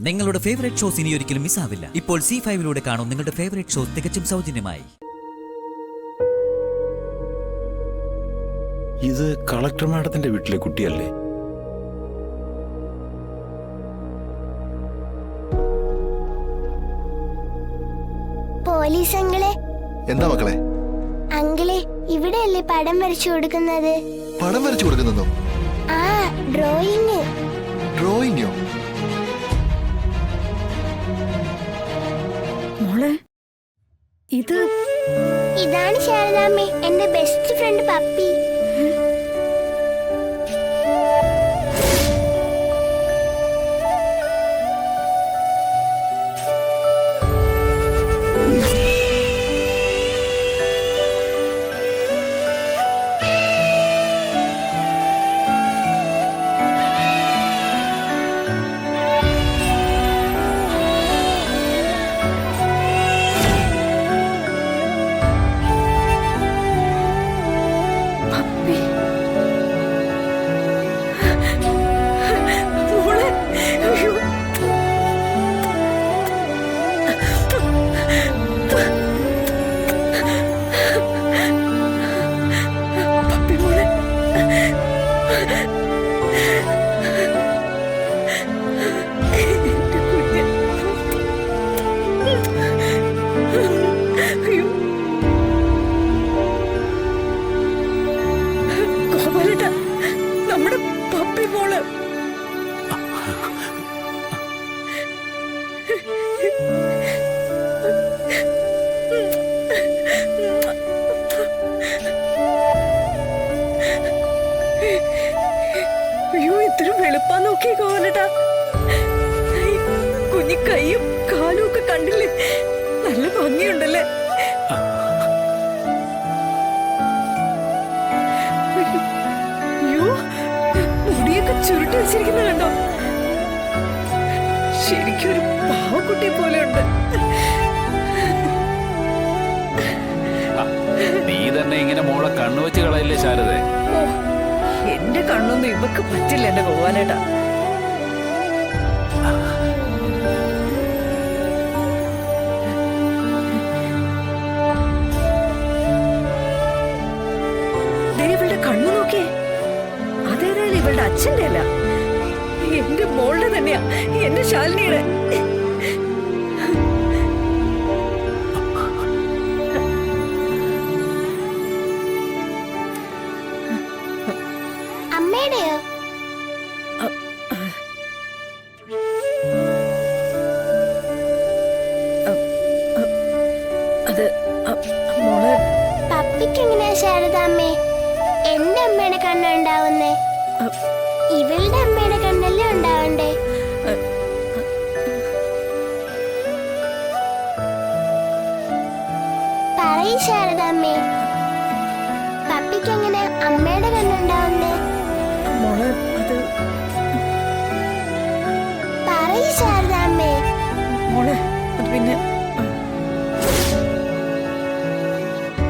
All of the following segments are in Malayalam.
നിങ്ങളുടെ ഫേവറേറ്റ് ഷോസ് ഇനി ഒരിക്കലും മിസ്സാവില്ല. ഇപ്പോൾ C5 കാണും നിങ്ങളുടെ ഫേവറേറ്റ് ഷോസ് തികച്ചും സൗജന്യമായി. ഇത് കളക്ടർ മാഡത്തിന്റെ വീട്ടിലെ കുട്ടിയല്ലേ? പോലീസ് അങ്കിളെ. എന്താ മക്കളെ? അങ്കിളെ, ഇവിടെയല്ലേ പടം വരച്ചു കൊടുക്കുന്നത്? പടം വരച്ചു കൊടുക്കുന്നോ? ആ, ഡ്രോയിങ്. ഡ്രോയിങ്ങോ? മോളെ, ഇതാണ് ശാരദാമ്മേ, എന്റെ ബെസ്റ്റ് ഫ്രണ്ട് പപ്പി. ഇത്തിരി വെളുപ്പാ നോക്കി കോലട്ടാ. കുഞ്ഞി കൈയും കാലും ഒക്കെ കണ്ടില്ലേ? നല്ല ഭംഗിയുണ്ടല്ലേ? അയ്യോ, മുടിയൊക്കെ ചുരുട്ടി വെച്ചിരിക്കുന്ന കണ്ടോ? ശരിക്കും ഒരു പാവക്കുട്ടിയെ പോലെ ഉണ്ട്. നീ തന്നെ ഇങ്ങനെ മോളെ കണ്ണുവെച്ച് കളയില്ലേ ശാരദേ? എന്റെ കണ്ണൊന്നും ഇവക്ക് പറ്റില്ല എന്റെ ഗോപാലേട്ടാ. ഇവളുടെ കണ്ണു നോക്കിയേ, അതേതായാലും ഇവളുടെ അച്ഛന്റെ അല്ല, എന്റെ മോളുടെ തന്നെയാ, എന്റെ ശാലിനിയുടെ. അമ്മയുടെയോ? അത് മോളെ, പപ്പിക്ക് എങ്ങനെയാ ശാരദാമ്മേ എന്റെ അമ്മയുടെ കണ്ണുണ്ടാവുന്നേ? ഇവളുടെ അമ്മയുടെ കണ്ണല്ലേ ഉണ്ടാവണ്ടേ? പറയ് ശാരദാമ്മേ, പപ്പിക്ക് എങ്ങനെ അമ്മയുടെ കണ്ണുണ്ടാവുന്നേ? മോളെ, അത് പറയ് ശാരദാമ്മേ. മോളെ, അത് പിന്നെ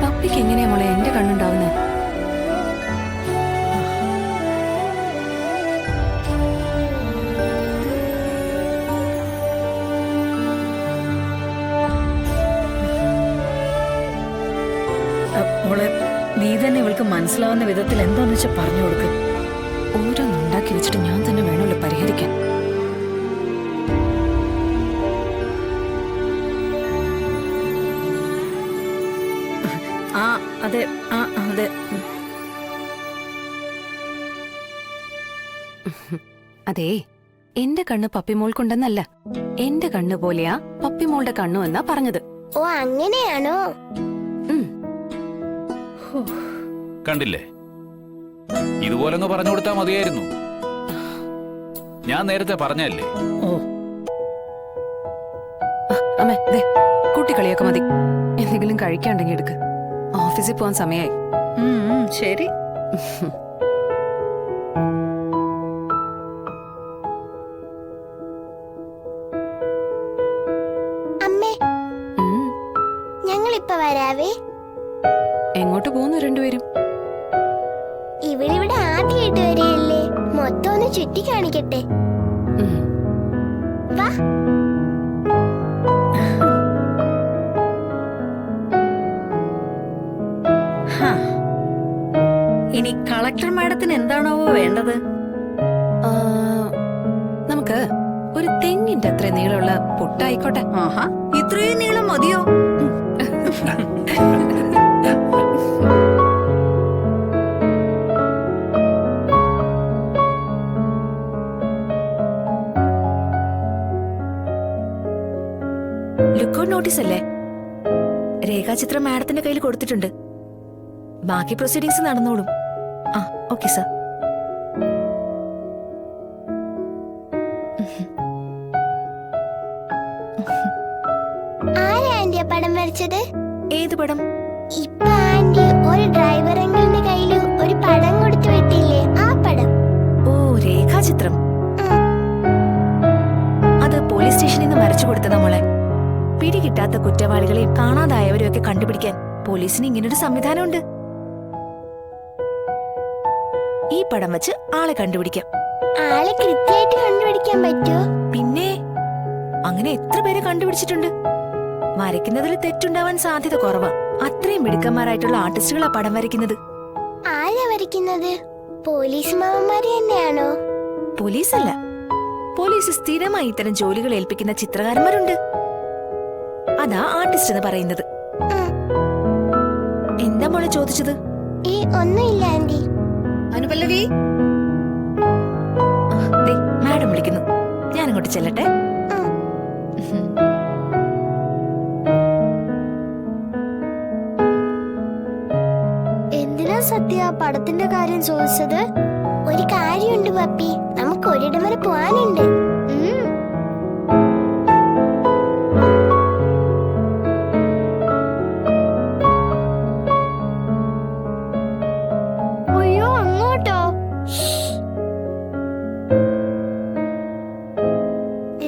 പപ്പിക്ക് എങ്ങനെയാ മോളെ എന്റെ കണ്ണുണ്ടാവുന്നത്? മോളെ, നീ തന്നെ ഇവൾക്ക് മനസ്സിലാവുന്ന വിധത്തിൽ എന്താന്ന് വെച്ചാൽ പറഞ്ഞു കൊടുക്ക്. ഓരോന്നുണ്ടാക്കി വെച്ചിട്ട് ഞാൻ തന്നെ വേണമല്ലോ പരിഹരിക്കാൻ. ആ അതെ, ആ അതെ. അതേ, എന്റെ കണ്ണ് പപ്പിമോൾക്കുണ്ടെന്നല്ല, എന്റെ കണ്ണ് പോലെയാ പപ്പിമോളുടെ കണ്ണു എന്നാ പറഞ്ഞത്. ഓ, അങ്ങനെയാണോ? കണ്ടില്ലേ, ഇതുപോലങ്ങ് പറഞ്ഞു കൊടുത്താ മതിയായിരുന്നു. ഞാൻ നേരത്തെ പറഞ്ഞല്ലേ. ഓ, അമ്മേ, ദേ കുട്ടിക്കളിയൊക്കെ മതി. എന്തെങ്കിലും കഴിക്കാണ്ടെങ്കിൽ എടുക്ക്. ഓഫീസിൽ പോവാൻ സമയായി. ശരി. അമ്മേ, ഞങ്ങളിപ്പ വരാവേ. എങ്ങോട്ട് പോകുന്നു രണ്ടുപേരും? ഇവളിവിടെ ആദ്യമായിട്ട് വരികയല്ലേ, മൊത്തം ഒന്ന് ചുറ്റി കാണിക്കട്ടെ. വാ ഹാ. ഇനി കളക്ടർ മാഡത്തിന് എന്താണോ വേണ്ടത്? ആ, നമുക്ക് ഒരു തെങ്ങിന്റെ അത്ര നീളമുള്ള പൊട്ടായിക്കോട്ടെ. ആഹാ, ഇത്രയും നീളം മതിയോ? ലുക്കൗട്ട് നോട്ടീസ് അല്ലേ? രേഖാചിത്രം മാഡത്തിന്റെ കയ്യിൽ കൊടുത്തിട്ടുണ്ട്. ബാക്കി പ്രൊസീഡിങ്സ് നടന്നോളും. ആ, ഓക്കെ സർ. ആരാ ആന്റിയാ പടം വരച്ചത്? ഏത് പടം? ഇപ്പൊ ആന്റി ഒരു ഡ്രൈവർ അങ്കിളിന്റെ കയ്യിൽ ഒരു പടം കൊടുത്തു വിട്ടില്ലേ, ആ പടം. ഓ, രേഖാചിത്രം. അത് പോലീസ് സ്റ്റേഷനിൽ നിന്ന് വരച്ചു കൊടുത്തതാ മോളെ. പിടികിട്ടാത്ത കുറ്റവാളികളെയും കാണാതായവരെയും ഒക്കെ കണ്ടുപിടിക്കാൻ പോലീസിന് ഇങ്ങനൊരു സംവിധാനമുണ്ട്. ഈ പടം വെച്ച് ആളെ കണ്ടുപിടിക്കാം. ആളെ കൃത്യമായിട്ട് കണ്ടുപിടിക്കാൻ പറ്റുമോ? പിന്നെ അങ്ങനെ എത്ര പേരെ കണ്ടുപിടിച്ചിട്ടുണ്ട്. വരയ്ക്കുന്നതിൽ തെറ്റുണ്ടാവാൻ സാധ്യത കുറവാ. അത്രയും മിടുക്കന്മാരായിട്ടുള്ള ആർട്ടിസ്റ്റുകളാ പടം വരയ്ക്കുന്നത്. ആരാ വരയ്ക്കുന്നത്? പോലീസ് മാമന്മാര് തന്നെയാണോ? പോലീസല്ല, പോലീസ് സ്ഥിരമായി ഇത്തരം ജോലികൾ ഏൽപ്പിക്കുന്ന ചിത്രകാരന്മാരുണ്ട്. അതാ ആർട്ടിസ്റ്റ് എന്ന് പറയുന്നത്. എന്താ മോളെ ചോദിച്ചത്? ഒന്നുമില്ല ആന്റി. അനുപല്ലവി, ദേ, മാഡം വിളിക്കുന്നു. ഞാൻ അങ്ങോട്ട് ചെല്ലട്ടെ. എന്തിനാ സത്യ പടത്തിന്റെ കാര്യം ചോദിച്ചത്? ഒരു കാര്യമുണ്ട് പപ്പി, നമുക്ക് ഒരിടം വരെ പോവാനുണ്ട്. അയ്യോ, അങ്ങോട്ടോ?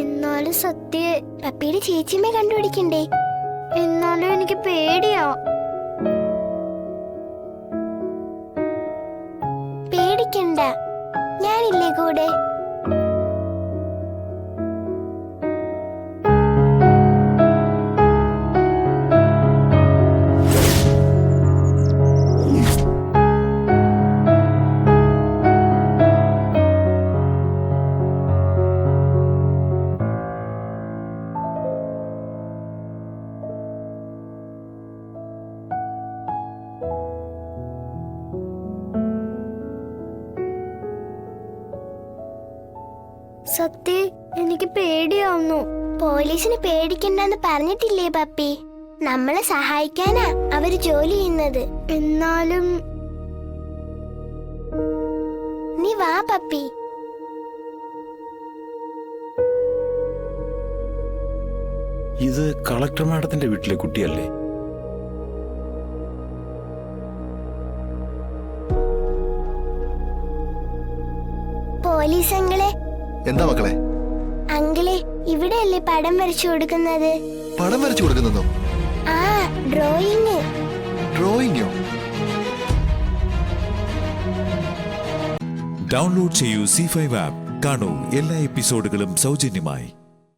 എന്നാലും സത്യ പപ്പിയുടെ ചേച്ചിയമ്മയെ കണ്ടുപിടിക്കണ്ടേ? എന്നാലും എനിക്ക് പേടിയാ. പേടിക്കണ്ട, ഞാനില്ലേ കൂടെ. സത്യ എനിക്ക് പേടിയാവുന്നു. പോലീസിന് പേടിക്കണ്ടെന്ന് പറഞ്ഞിട്ടില്ലേ പപ്പി? നമ്മളെ സഹായിക്കാനാ അവര് ജോലി ചെയ്യുന്നത്. എന്നാലും നീ വാ പപ്പി. ഇത് കളക്ടർ മാഡത്തിന്റെ വീട്ടിലെ കുട്ടിയല്ലേ? പോലീസ് അങ്കിളെ. എന്താ മക്കളെ? അങ്കിളെ, ഇവിടെയല്ലേ പടം വരച്ചു കൊടുക്കുന്നത്? പടം വരച്ചു കൊടുക്കുന്നോ? ആ, ഡ്രോയിങ്. ഡ്രോയിങ്ങോ? ഡൗൺലോഡ് ചെയ്യൂ C5 ആപ്പ്. കാണൂ എല്ലാ എപ്പിസോഡുകളും സൗജന്യമായി.